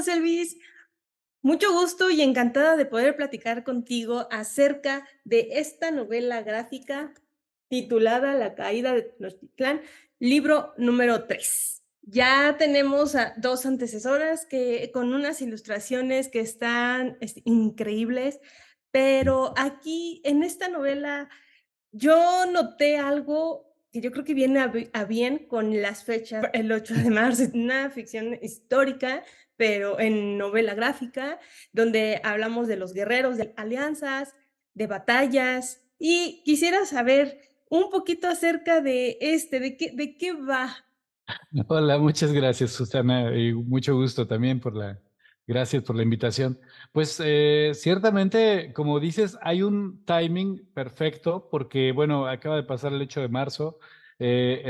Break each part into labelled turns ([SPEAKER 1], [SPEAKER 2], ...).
[SPEAKER 1] José Luis. Mucho gusto y encantada de poder platicar contigo acerca de esta novela gráfica titulada La caída de Tenochtitlán, libro número 3. Ya tenemos a 2 antecesoras que con unas ilustraciones que están increíbles, pero aquí en esta novela yo noté algo que yo creo que viene a bien con las fechas. El 8 de marzo es una ficción histórica, pero en novela gráfica, donde hablamos de los guerreros, de alianzas, de batallas, y quisiera saber un poquito acerca de qué va.
[SPEAKER 2] Hola, muchas gracias, Susana, y mucho gusto también gracias por la invitación. Pues ciertamente, como dices, hay un timing perfecto porque, bueno, acaba de pasar el 8 de marzo. De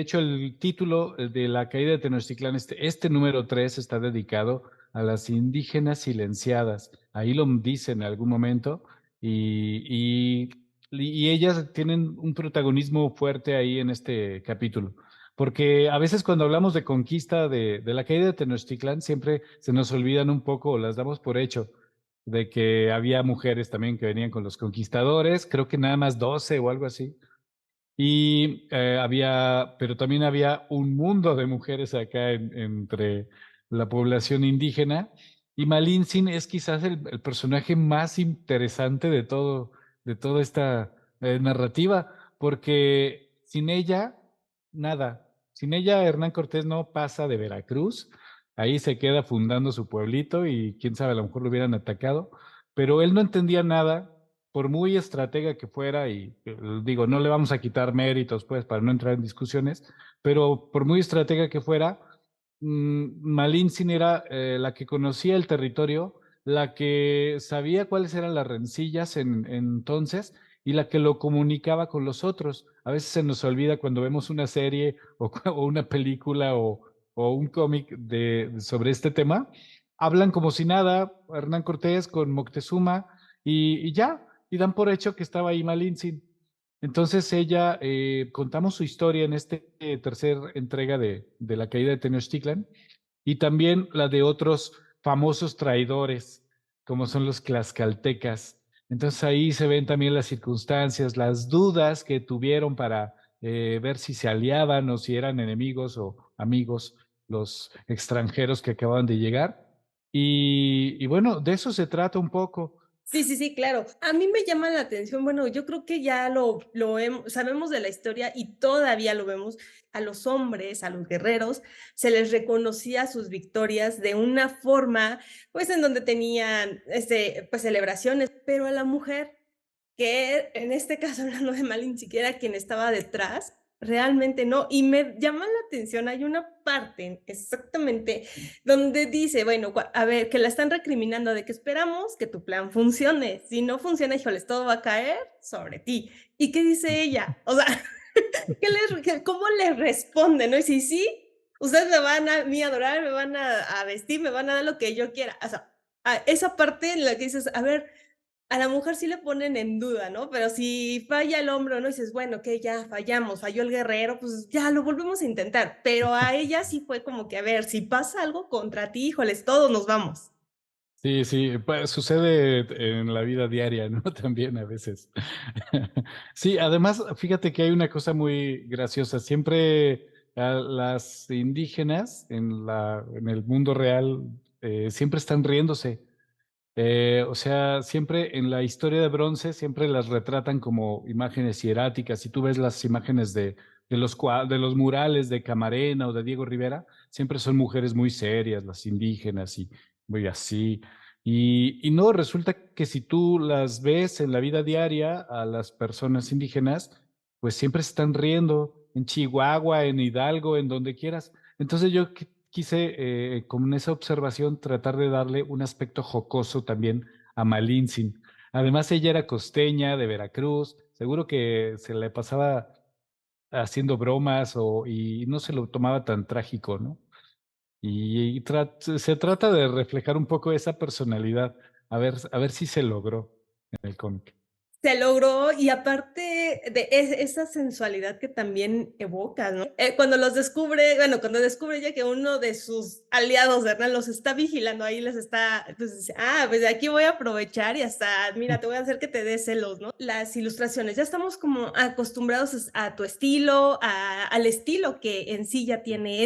[SPEAKER 2] hecho, el título de La caída de Tenochtitlán, este número 3 está dedicado a las indígenas silenciadas. Ahí lo dice en algún momento y y ellas tienen un protagonismo fuerte ahí en este capítulo, porque a veces cuando hablamos de conquista de la caída de Tenochtitlán, siempre se nos olvidan un poco o las damos por hecho de que había mujeres también que venían con los conquistadores, creo que nada más 12 o algo así, pero también había un mundo de mujeres acá entre la población indígena, y Malintzin es quizás el personaje más interesante de toda esta narrativa, porque sin ella, nada. Sin ella, Hernán Cortés no pasa de Veracruz, ahí se queda fundando su pueblito y quién sabe, a lo mejor lo hubieran atacado, pero él no entendía nada por muy estratega que fuera, y digo, no le vamos a quitar méritos, pues, para no entrar en discusiones, pero por muy estratega que fuera, Malintzin era la que conocía el territorio, la que sabía cuáles eran las rencillas entonces y la que lo comunicaba con los otros. A veces se nos olvida cuando vemos una serie o una película o un cómic sobre este tema, hablan como si nada, Hernán Cortés con Moctezuma y ya, y dan por hecho que estaba ahí Malintzin. Entonces ella, contamos su historia en este tercer entrega de la caída de Tenochtitlan y también la de otros famosos traidores, como son los tlaxcaltecas. Entonces ahí se ven también las circunstancias, las dudas que tuvieron para ver si se aliaban o si eran enemigos o amigos los extranjeros que acababan de llegar. Y bueno, de eso se trata un poco.
[SPEAKER 1] Sí, sí, sí, claro. A mí me llama la atención, bueno, yo creo que ya sabemos de la historia y todavía lo vemos, a los hombres, a los guerreros, se les reconocía sus victorias de una forma, pues, en donde tenían, pues, celebraciones, pero a la mujer, que en este caso, hablando de Malin, siquiera quien estaba detrás, realmente no. Y me llama la atención, hay una parte exactamente donde dice, bueno, a ver, que la están recriminando de que esperamos que tu plan funcione. Si no funciona, híjoles, todo va a caer sobre ti. ¿Y qué dice ella? O sea, ¿cómo le responde? ¿No? Y si sí, ustedes me van a mí adorar, me van a vestir, me van a dar lo que yo quiera. O sea, esa parte en la que dices, a ver, a la mujer sí le ponen en duda, ¿no? Pero si falla el hombro, ¿no? Dices, bueno, que ya fallamos, falló el guerrero, pues ya lo volvemos a intentar. Pero a ella sí fue como que, a ver, si pasa algo contra ti, híjoles, todos nos vamos.
[SPEAKER 2] Sí, sí, pues, sucede en la vida diaria, ¿no? También a veces. Sí, además, fíjate que hay una cosa muy graciosa. Siempre las indígenas en el mundo real siempre están riéndose. O sea, siempre en la historia de bronce, siempre las retratan como imágenes hieráticas. Si tú ves las imágenes de los murales de Camarena o de Diego Rivera, siempre son mujeres muy serias, las indígenas y muy así. Y no, resulta que si tú las ves en la vida diaria a las personas indígenas, pues siempre se están riendo en Chihuahua, en Hidalgo, en donde quieras. Entonces yo quise, con esa observación, tratar de darle un aspecto jocoso también a Malintzin. Además, ella era costeña de Veracruz, seguro que se le pasaba haciendo bromas y no se lo tomaba tan trágico, ¿no? Se trata de reflejar un poco esa personalidad, a ver si se logró en el cómic.
[SPEAKER 1] Se logró y aparte de esa sensualidad que también evoca, ¿no? Cuando los descubre, bueno, cuando descubre ella que uno de sus aliados, ¿verdad? Los está vigilando ahí, les está, entonces dice, pues de aquí voy a aprovechar y hasta, mira, te voy a hacer que te dé celos, ¿no? Las ilustraciones, ya estamos como acostumbrados a tu estilo, al estilo que en sí ya tiene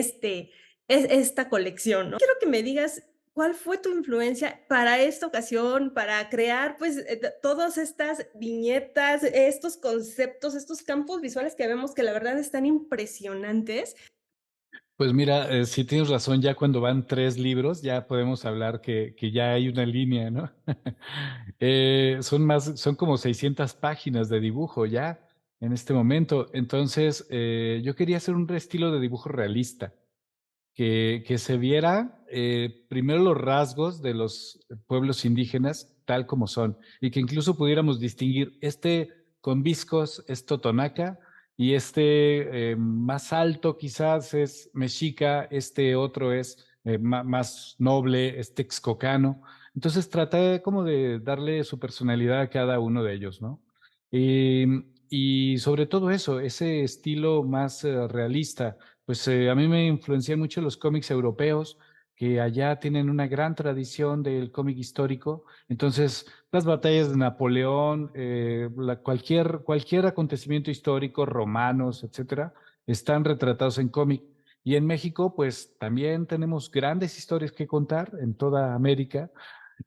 [SPEAKER 1] esta colección, ¿no? Quiero que me digas ¿cuál fue tu influencia para esta ocasión, para crear, pues, todas estas viñetas, estos conceptos, estos campos visuales que vemos que la verdad están impresionantes?
[SPEAKER 2] Pues mira, sí tienes razón, ya cuando van 3 libros, ya podemos hablar que ya hay una línea, ¿no? Son como 600 páginas de dibujo ya en este momento. Entonces, yo quería hacer un estilo de dibujo realista, que se viera primero los rasgos de los pueblos indígenas tal como son, y que incluso pudiéramos distinguir este con viscos es totonaca y este más alto quizás es mexica, este otro es más noble, es texcocano. Entonces traté como de darle su personalidad a cada uno de ellos, ¿no? Y, y sobre todo eso, ese estilo más realista, pues a mí me influencian mucho los cómics europeos, que allá tienen una gran tradición del cómic histórico. Entonces, las batallas de Napoleón, cualquier acontecimiento histórico, romanos, etcétera, están retratados en cómic. Y en México, pues también tenemos grandes historias que contar en toda América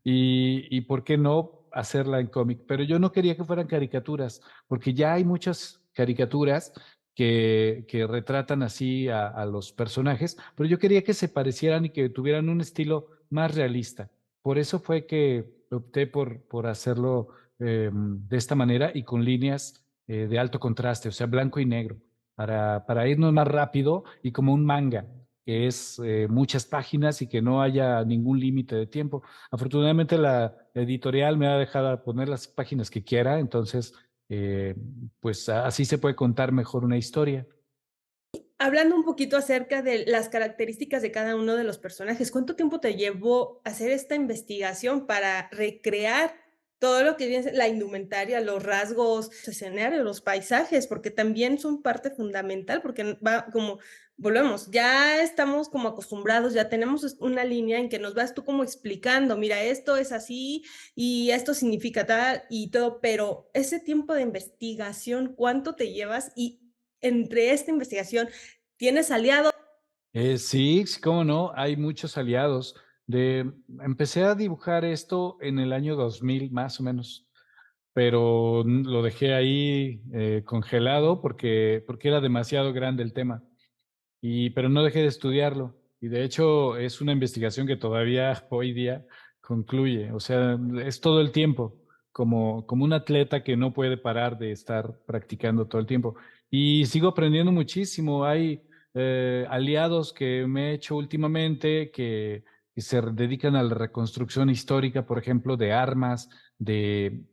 [SPEAKER 2] y por qué no hacerla en cómic. Pero yo no quería que fueran caricaturas, porque ya hay muchas caricaturas que retratan así a los personajes, pero yo quería que se parecieran y que tuvieran un estilo más realista. Por eso fue que opté por hacerlo de esta manera y con líneas de alto contraste, o sea, blanco y negro, para irnos más rápido y como un manga, que es muchas páginas y que no haya ningún límite de tiempo. Afortunadamente la editorial me ha dejado poner las páginas que quiera, entonces pues así se puede contar mejor una historia.
[SPEAKER 1] Hablando un poquito acerca de las características de cada uno de los personajes, ¿cuánto tiempo te llevó hacer esta investigación para recrear todo lo que viene la indumentaria, los rasgos, los escenarios, los paisajes? Porque también son parte fundamental, porque va como volvemos, ya estamos como acostumbrados, ya tenemos una línea en que nos vas tú como explicando, mira, esto es así y esto significa tal y todo, pero ese tiempo de investigación, ¿cuánto te llevas? Y entre esta investigación, ¿tienes aliados?
[SPEAKER 2] Sí, sí, cómo no, hay muchos aliados. Empecé a dibujar esto en el año 2000 más o menos, pero lo dejé ahí congelado porque era demasiado grande el tema. Pero no dejé de estudiarlo. Y de hecho es una investigación que todavía hoy día concluye. O sea, es todo el tiempo, como un atleta que no puede parar de estar practicando todo el tiempo. Y sigo aprendiendo muchísimo. Hay aliados que me he hecho últimamente que se dedican a la reconstrucción histórica, por ejemplo, de armas, de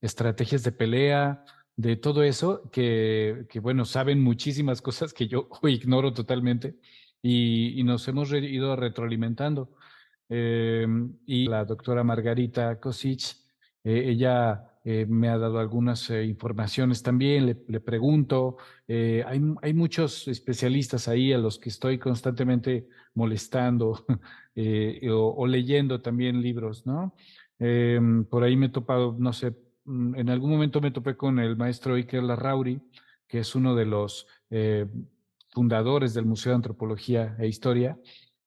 [SPEAKER 2] estrategias de pelea, de todo eso, que bueno, saben muchísimas cosas que yo hoy ignoro totalmente y nos hemos ido retroalimentando. Eh, y la doctora Margarita Kosic, ella me ha dado algunas informaciones también, le pregunto, hay muchos especialistas ahí a los que estoy constantemente molestando o leyendo también libros, ¿no? Por ahí me he topado, no sé, en algún momento me topé con el maestro Iker Larrauri, que es uno de los fundadores del Museo de Antropología e Historia,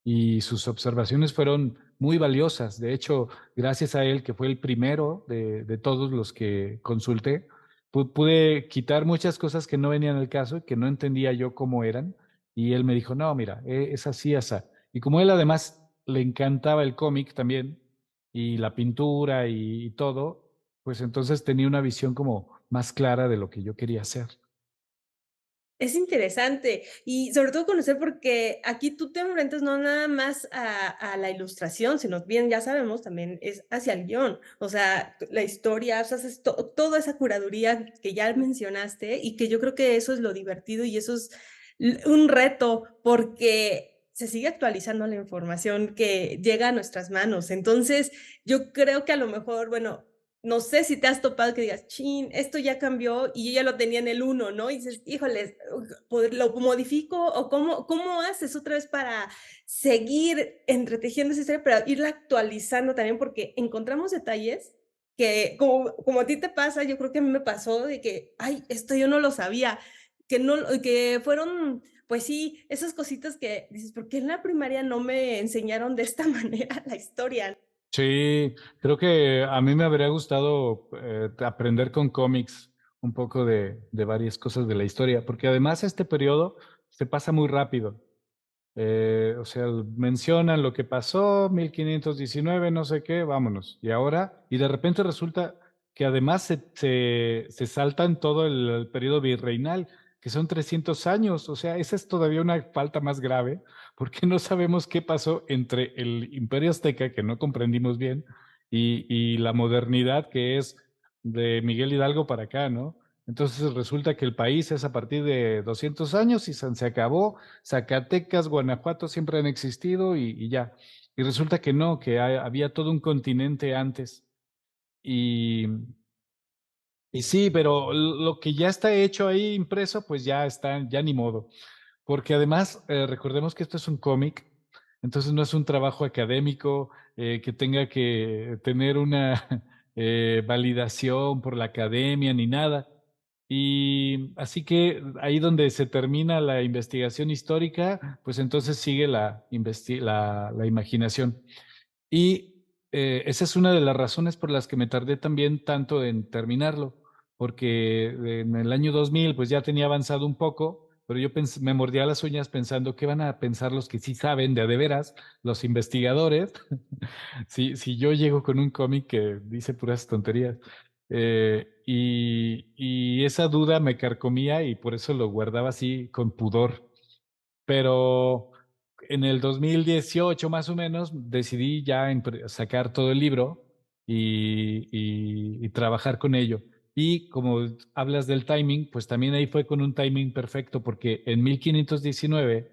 [SPEAKER 2] y sus observaciones fueron muy valiosas. De hecho, gracias a él, que fue el primero de todos los que consulté, pude quitar muchas cosas que no venían al caso, que no entendía yo cómo eran, y él me dijo, no, mira, es así, así. Y como él además le encantaba el cómic también, y la pintura y todo, pues entonces tenía una visión como más clara de lo que yo quería hacer.
[SPEAKER 1] Es interesante y sobre todo conocer porque aquí tú te enfrentas no nada más a la ilustración, sino bien ya sabemos también es hacia el guión, o sea, la historia, o sea, haces toda esa curaduría que ya mencionaste y que yo creo que eso es lo divertido y eso es un reto porque se sigue actualizando la información que llega a nuestras manos. Entonces, yo creo que a lo mejor, bueno, no sé si te has topado que digas, chin, esto ya cambió y yo ya lo tenía en el uno, ¿no? Y dices, híjoles, ¿lo modifico o cómo haces otra vez para seguir entretejiendo esa historia, pero irla actualizando también? Porque encontramos detalles que, como a ti te pasa, yo creo que a mí me pasó de que, ay, esto yo no lo sabía, que no, que fueron, pues sí, esas cositas que dices, ¿por qué en la primaria no me enseñaron de esta manera la historia?
[SPEAKER 2] Sí, creo que a mí me habría gustado aprender con cómics un poco de varias cosas de la historia, porque además este periodo se pasa muy rápido. O sea, mencionan lo que pasó, 1519, no sé qué, vámonos. Y ahora, y de repente resulta que además se saltan todo el periodo virreinal, que son 300 años. O sea, esa es todavía una falta más grave, porque no sabemos qué pasó entre el Imperio Azteca, que no comprendimos bien, y la modernidad que es de Miguel Hidalgo para acá, ¿no? Entonces resulta que el país es a partir de 200 años y se acabó. Zacatecas, Guanajuato siempre han existido y ya. Y resulta que no, que había todo un continente antes. Y, y sí, pero lo que ya está hecho ahí impreso, pues ya está, ya ni modo. Porque además, recordemos que esto es un cómic, entonces no es un trabajo académico que tenga que tener una validación por la academia ni nada. Y así que ahí donde se termina la investigación histórica, pues entonces sigue la imaginación. Y esa es una de las razones por las que me tardé también tanto en terminarlo, porque en el año 2000 pues ya tenía avanzado un poco, pero yo me mordía las uñas pensando qué van a pensar los que sí saben de veras, los investigadores, si yo llego con un cómic que dice puras tonterías. Y esa duda me carcomía y por eso lo guardaba así con pudor. Pero en el 2018 más o menos decidí ya sacar todo el libro y trabajar con ello. Y como hablas del timing, pues también ahí fue con un timing perfecto porque en 1519,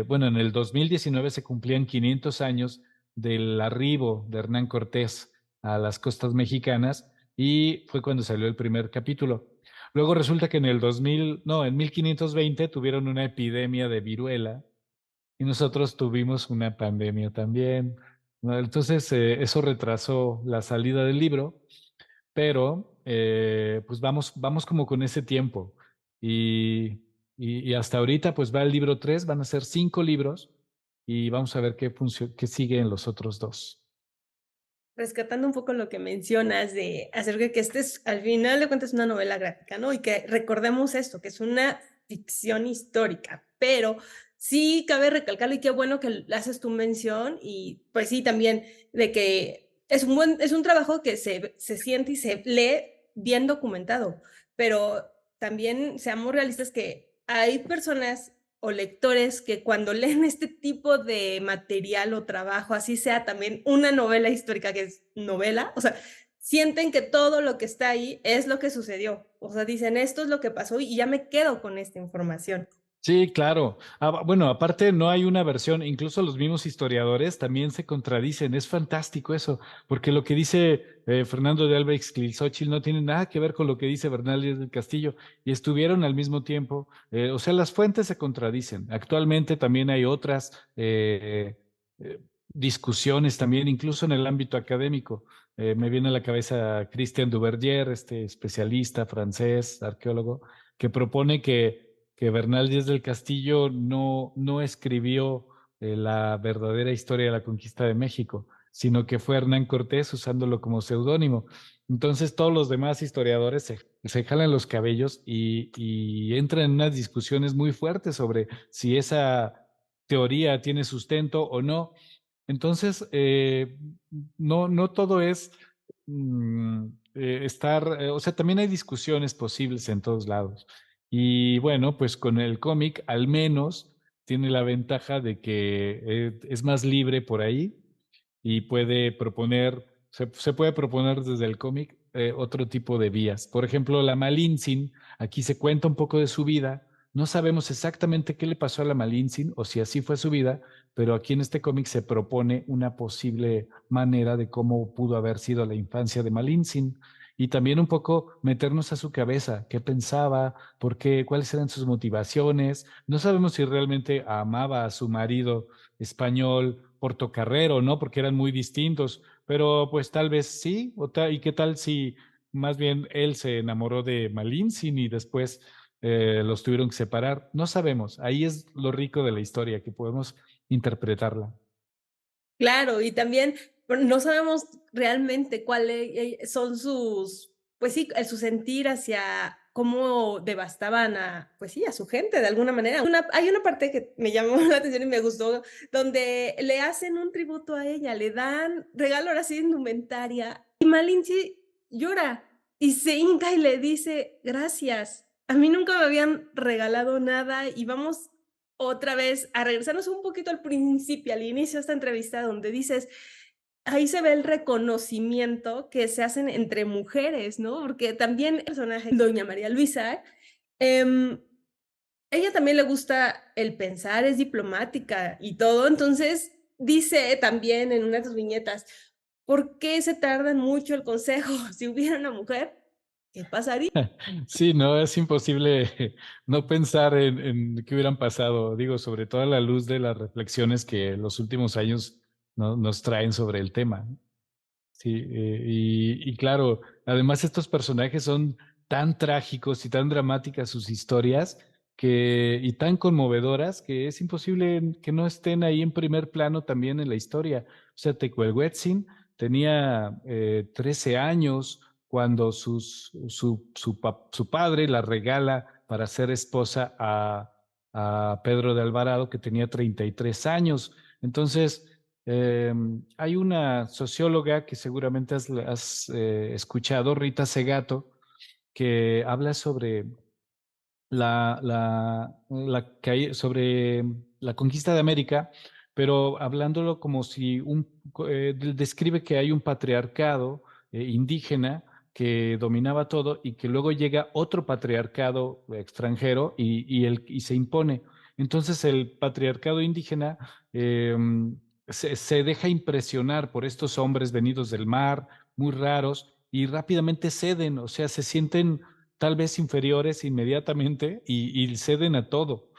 [SPEAKER 2] bueno, en el 2019 se cumplían 500 años del arribo de Hernán Cortés a las costas mexicanas y fue cuando salió el primer capítulo. Luego resulta que en el 2000, no, en 1520 tuvieron una epidemia de viruela y nosotros tuvimos una pandemia también, ¿no? Entonces, eso retrasó la salida del libro, pero pues vamos como con ese tiempo. Y, y hasta ahorita pues va el libro 3, van a ser 5 libros y vamos a ver qué sigue en los otros dos.
[SPEAKER 1] Rescatando un poco lo que mencionas de acerca de que este es, al final de cuentas, una novela gráfica, ¿no? Y que recordemos esto, que es una ficción histórica, pero sí cabe recalcarlo y qué bueno que haces tu mención y pues sí, también de que es un trabajo que se siente y se lee bien documentado, pero también seamos realistas que hay personas o lectores que cuando leen este tipo de material o trabajo, así sea también una novela histórica que es novela, o sea, sienten que todo lo que está ahí es lo que sucedió. O sea, dicen, esto es lo que pasó y ya me quedo con esta información.
[SPEAKER 2] Sí, claro. Bueno, aparte no hay una versión, incluso los mismos historiadores también se contradicen. Es fantástico eso, porque lo que dice Fernando de Alba Ixtlilxóchitl no tiene nada que ver con lo que dice Bernal Díaz del Castillo y estuvieron al mismo tiempo. O sea, las fuentes se contradicen. Actualmente también hay otras discusiones también, incluso en el ámbito académico. Me viene a la cabeza Christian Duverger, este especialista francés, arqueólogo, que propone que Bernal Díaz del Castillo no escribió la verdadera historia de la conquista de México, sino que fue Hernán Cortés usándolo como seudónimo. Entonces todos los demás historiadores se jalan los cabellos y entran en unas discusiones muy fuertes sobre si esa teoría tiene sustento o no. Entonces, no todo es o sea, también hay discusiones posibles en todos lados. Y bueno, pues con el cómic al menos tiene la ventaja de que es más libre por ahí y puede proponer, se puede proponer desde el cómic otro tipo de vías. Por ejemplo, la Malintzin, aquí se cuenta un poco de su vida, No sabemos exactamente qué le pasó a la Malintzin o si así fue su vida, pero aquí en este cómic se propone una posible manera de cómo pudo haber sido la infancia de Malintzin y también un poco meternos a su cabeza, qué pensaba, por qué, cuáles eran sus motivaciones. No sabemos si realmente amaba a su marido español portocarrero, ¿no? Porque eran muy distintos, pero pues tal vez sí, y qué tal si más bien él se enamoró de Malintzin y después los tuvieron que separar. No sabemos. Ahí es lo rico de la historia, que podemos interpretarla.
[SPEAKER 1] Claro, y también, bueno, no sabemos realmente cuáles son sus, pues sí, su sentir hacia cómo devastaban a, pues sí, a su gente de alguna manera. Hay una parte que me llamó la atención y me gustó, donde le hacen un tributo a ella, le dan regalo ahora sí de indumentaria, y Malinche llora y se hinca y le dice: "Gracias, a mí nunca me habían regalado nada", y vamos otra vez a regresarnos un poquito al principio, al inicio de esta entrevista, donde dices, ahí se ve el reconocimiento que se hacen entre mujeres, ¿no? Porque también el personaje, doña María Luisa, em, ella también le gusta el pensar, es diplomática y todo, entonces dice también en una de sus viñetas, ¿por qué se tardan mucho el consejo? Si hubiera una mujer, ¿qué pasaría?
[SPEAKER 2] Sí, no, es imposible no pensar en qué hubieran pasado, digo, sobre todo a la luz de las reflexiones que los últimos años nos traen sobre el tema. Sí, y claro, además estos personajes son tan trágicos y tan dramáticas sus historias y tan conmovedoras que es imposible que no estén ahí en primer plano también en la historia. O sea, Tecuelhuetzin tenía 13 años cuando su padre la regala para ser esposa a Pedro de Alvarado, que tenía 33 años. Entonces, hay una socióloga que seguramente has escuchado, Rita Segato, que habla sobre sobre la conquista de América, pero hablándolo como si describe que hay un patriarcado indígena que dominaba todo y que luego llega otro patriarcado extranjero y se impone. Entonces el patriarcado indígena eh, se deja impresionar por estos hombres venidos del mar, muy raros, y rápidamente ceden, o sea, se sienten tal vez inferiores inmediatamente y ceden a todo.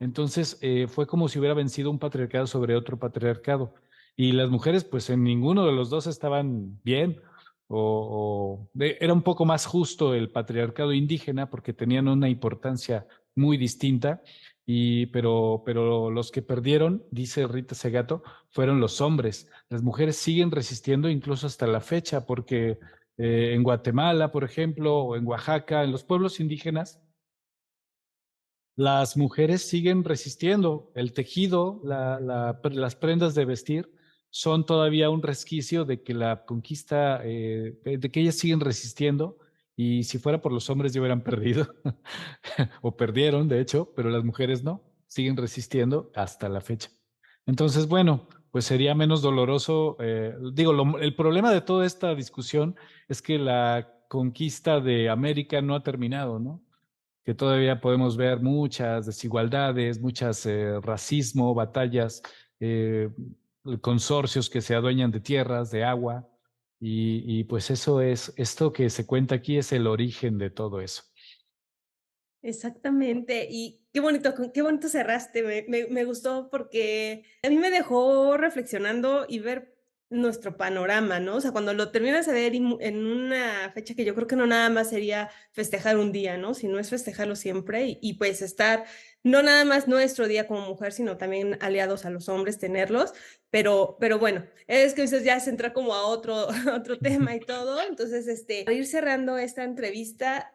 [SPEAKER 2] Entonces, fue como si hubiera vencido un patriarcado sobre otro patriarcado. Y las mujeres, pues en ninguno de los dos estaban bien. Era un poco más justo el patriarcado indígena porque tenían una importancia muy distinta. Pero los que perdieron, dice Rita Segato, fueron los hombres. Las mujeres siguen resistiendo incluso hasta la fecha porque en Guatemala, por ejemplo, o en Oaxaca, en los pueblos indígenas, las mujeres siguen resistiendo. El tejido, las prendas de vestir son todavía un resquicio de que la conquista, de que ellas siguen resistiendo y si fuera por los hombres ya hubieran perdido o perdieron, de hecho, pero las mujeres no, siguen resistiendo hasta la fecha. Entonces, bueno, pues sería menos doloroso. Digo, el problema de toda esta discusión es que la conquista de América no ha terminado, ¿no? Que todavía podemos ver muchas desigualdades, muchas racismo, batallas, eh, consorcios que se adueñan de tierras, de agua, y pues eso es, esto que se cuenta aquí es el origen de todo eso.
[SPEAKER 1] Exactamente, y qué bonito cerraste, me gustó porque a mí me dejó reflexionando y ver nuestro panorama, ¿no? O sea, cuando lo terminas de ver en una fecha que yo creo que no nada más sería festejar un día, ¿no? Sino es festejarlo siempre y pues estar, no nada más nuestro día como mujer, sino también aliados a los hombres, tenerlos, pero bueno, es que eso ya se entra como a otro, otro tema y todo, entonces, para ir cerrando esta entrevista,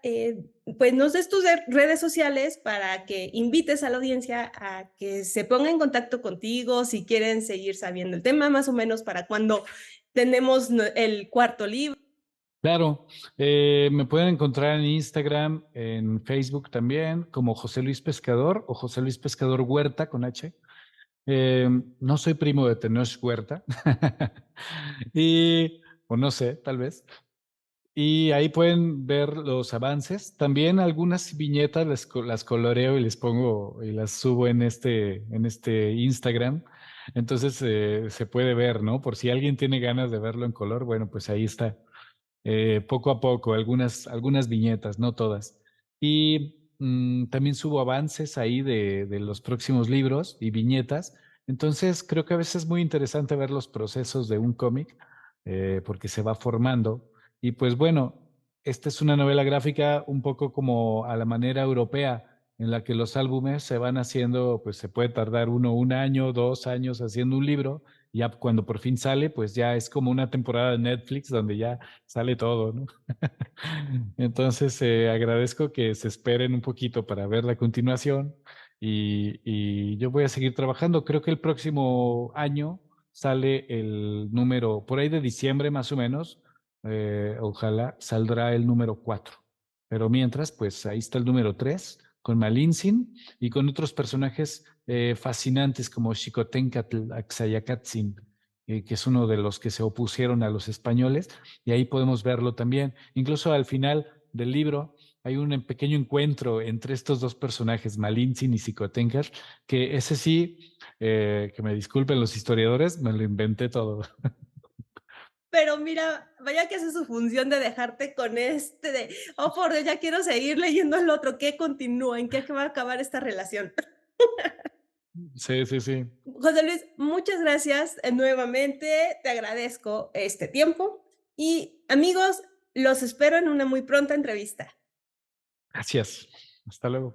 [SPEAKER 1] pues nos des tus redes sociales para que invites a la audiencia a que se ponga en contacto contigo si quieren seguir sabiendo el tema, más o menos para cuando tenemos el cuarto libro.
[SPEAKER 2] Claro, me pueden encontrar en Instagram, en Facebook también, como José Luis Pescador o José Luis Pescador Huerta con H. No soy primo de Tenoch Huerta, o no sé, tal vez. Y ahí pueden ver los avances. También algunas viñetas las coloreo y les pongo y las subo en este Instagram. Entonces se puede ver, ¿no? Por si alguien tiene ganas de verlo en color, bueno, pues ahí está. Poco a poco, algunas viñetas, no todas. Y también subo avances ahí de los próximos libros y viñetas. Entonces creo que a veces es muy interesante ver los procesos de un cómic porque se va formando. Y pues bueno, esta es una novela gráfica un poco como a la manera europea, en la que los álbumes se van haciendo, pues se puede tardar uno, un año, 2 años haciendo un libro. Ya cuando por fin sale, pues ya es como una temporada de Netflix donde ya sale todo, ¿no? Entonces, agradezco que se esperen un poquito para ver la continuación y yo voy a seguir trabajando. Creo que el próximo año sale el número, por ahí de diciembre más o menos, ojalá saldrá el número 4. Pero mientras, pues ahí está el número 3 con Malintzin y con otros personajes fascinantes como Xicoténcatl, Axayacatl, que es uno de los que se opusieron a los españoles, y ahí podemos verlo también. Incluso al final del libro hay un pequeño encuentro entre estos dos personajes, Malintzin y Xicoténcatl, que ese sí, que me disculpen los historiadores, me lo inventé todo.
[SPEAKER 1] Pero mira, vaya que hace su función de dejarte con de, oh, por Dios, ya quiero seguir leyendo el otro, ¿qué continúa? ¿En qué va a acabar esta relación?
[SPEAKER 2] Sí, sí, sí.
[SPEAKER 1] José Luis, muchas gracias nuevamente, te agradezco este tiempo y amigos, los espero en una muy pronta entrevista.
[SPEAKER 2] Gracias. Hasta luego.